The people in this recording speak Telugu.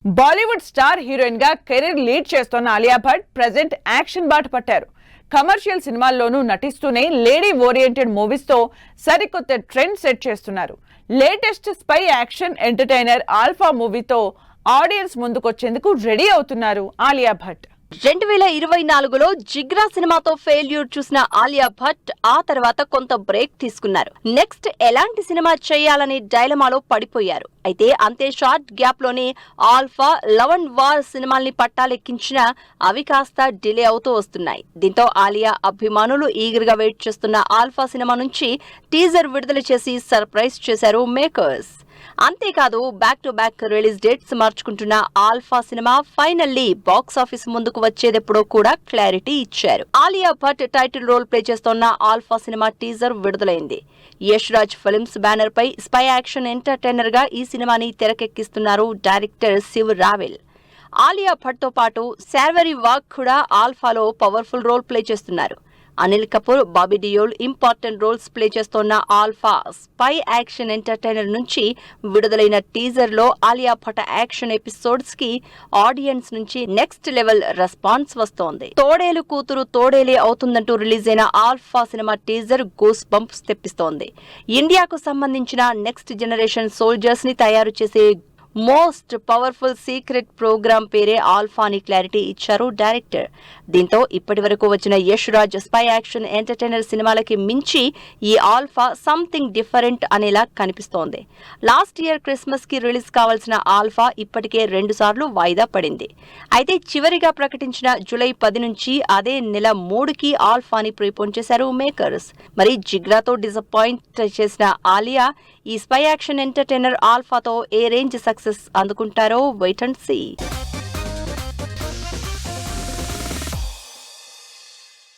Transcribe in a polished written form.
బాలీవుడ్ స్టార్ హీరోయిన్ గా కెరీర్ లీడ్ చేస్తున్న ఆలియా భట్ ప్రెజెంట్ యాక్షన్ బాట పట్టారు. కమర్షియల్ సినిమాల్లోనూ నటిస్తూనే లేడీ ఓరియంటెడ్ మూవీస్ తో సరికొత్త ట్రెండ్ సెట్ చేస్తున్నారు. Latest spy action entertainer alpha మూవీతో ఆడియన్స్ ముందుకొచ్చేందుకు రెడీ అవుతున్నారు ఆలియా భట్. 2024లో జిగ్రా సినిమాతో ఫెయిల్యూర్ చూసిన ఆలియా భట్ ఆ తర్వాత కొంత బ్రేక్ తీసుకున్నారు. నెక్స్ట్ ఎలాంటి సినిమా చేయాలనే డైలమాలో పడిపోయారు. అయితే అంతే షార్ట్ గ్యాప్ లోనే ఆల్ఫా, లవ్ అండ్ వార్ సినిమాల్ని పట్టాలెక్కించినా అవి కాస్త డిలే అవుతూ వస్తున్నాయి. దీంతో ఆలియా అభిమానులు ఈగర్ గా వెయిట్ చేస్తున్న ఆల్ఫా సినిమా నుంచి టీజర్ విడుదల చేసి సర్ప్రైజ్ చేశారు మేకర్స్. అంతేకాదు back to back release dates మార్చుకుంటున్న Alpha cinema finally box office ముందుకు వచ్చేదెప్పుడో కూడా క్లారిటీ ఇచ్చారు. Alia Bhatt title role play చేస్తోన్న ఆల్ఫా సినిమా టీజర్ విడుదలైంది. యష్ రాజ్ ఫిల్మ్స్ బ్యానర్ పై స్పై యాక్షన్ ఎంటర్టైనర్ గా ఈ సినిమాని తెరకెక్కిస్తున్నారు డైరెక్టర్ శివ్ రావెల్. ఆలియా భట్ తో పాటు శార్వరి వాగ్ కూడా ఆల్ఫాలో పవర్ఫుల్ రోల్ ప్లే చేస్తున్నారు. Anil Kapoor, Bobby Deol important roles play చేస్తోన్న ఆల్ఫా స్పై యాక్షన్ ఎంటర్టైనర్ నుంచి విడుదలైన టీజర్ లో ఆలియా భట్ యాక్షన్ ఎపిసోడ్స్ కి ఆడియన్స్ నుంచి నెక్స్ట్ లెవెల్ రెస్పాన్స్ వస్తోంది. తోడేలు కూతురు తోడేలే అవుతుందంటూ రిలీజ్ అయిన Alpha cinema teaser goose bumps తెప్పిస్తోంది. ఇండియాకు సంబంధించిన నెక్స్ట్ జనరేషన్ సోల్జర్స్ ని తయారు చేసే మోస్ట్ పవర్ఫుల్ సీక్రెట్ ప్రోగ్రామ్ పేరే ఆల్ఫా అని క్లారిటీ ఇచ్చారు డైరెక్టర్. దీంతో ఇప్పటి వరకు వచ్చిన Yash Raj spy action entertainer సినిమాలకి మించి ఈ ఆల్ఫా సంథింగ్ డిఫరెంట్ అనేలా కనిపిస్తోంది. లాస్ట్ ఇయర్ క్రిస్మస్ కి రిలీజ్ కావాల్సిన ఆల్ఫా ఇప్పటికే 2 సార్లు వాయిదా పడింది. అయితే చివరిగా ప్రకటించిన జూలై 10 నుంచి అదే నెల 3కి ఆల్ఫాని ప్రీపోన్ చేశారు మేకర్స్. మరి జిగ్రాతో డిసప్పాయింట్ చేసిన ఆలియా ఈ స్పై యాక్షన్ ఎంటర్టైనర్ ఆల్ఫాతో ఏ రేంజ్ సక్సెస్ అందుకుంటారో వెయిట్ అండ్ సీ.